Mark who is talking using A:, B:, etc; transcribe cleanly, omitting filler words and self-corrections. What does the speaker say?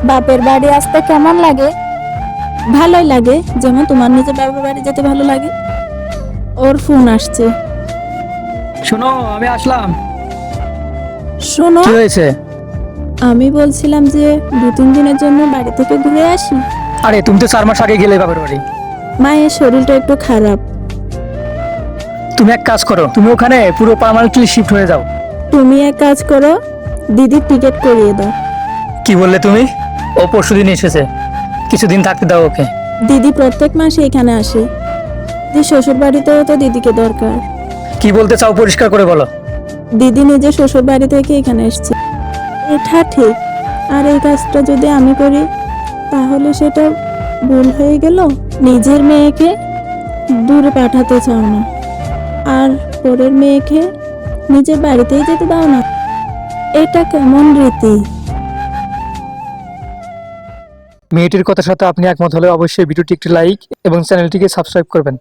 A: বাপের বাড়ি আসতে কেমন লাগে? ভালোই লাগে, যেমন তোমার নিজের বাপের বাড়ি যেতে ভালো লাগে। ওর ফোন আসছে।
B: শোনো, আমি আসলাম।
A: শোনো,
B: কি হয়েছে?
A: আমি বলছিলাম যে 2-3 দিনের জন্য বাড়ি থেকে ঘুরে আসি।
B: আরে তুমি তো 4 মাস আগে গেলে বাপের বাড়ি।
A: মায়ের শরীরটা একটু খারাপ।
B: তুমি এক কাজ করো, তুমি ওখানে পুরো পার্মানেন্টলি শিফট হয়ে যাও।
A: তুমি এক কাজ করো, দিদির টিকিট করিয়ে দাও।
B: কি বললে তুমি? ও পরশুদিন এসেছে, কিছুদিন থাকতে দাও ওকে।
A: দিদি প্রত্যেক মাসে এখানে আসে। দিদি শ্বশুর বাড়িতেও তো দিদিকে দরকার।
B: কি বলতে চাও পরিষ্কার করে বলো।
A: দিদি নিজের শ্বশুর বাড়ি থেকে এখানে এসছে, এটা ঠিক। আর এই কাজটা যদি আমি করি তাহলে সেটা ভুল হয়ে গেল। নিজের মেয়েকে দূরে পাঠাতে চাও না, আর পরের মেয়েকে নিজের বাড়িতেই যেতে দাও না। এটা কেমন রীতি?
B: মেয়েটির কথার সাথে আপনি একমত হলে অবশ্যই ভিডিওটি একটি লাইক এবং চ্যানেলটিকে সাবস্ক্রাইব করবেন।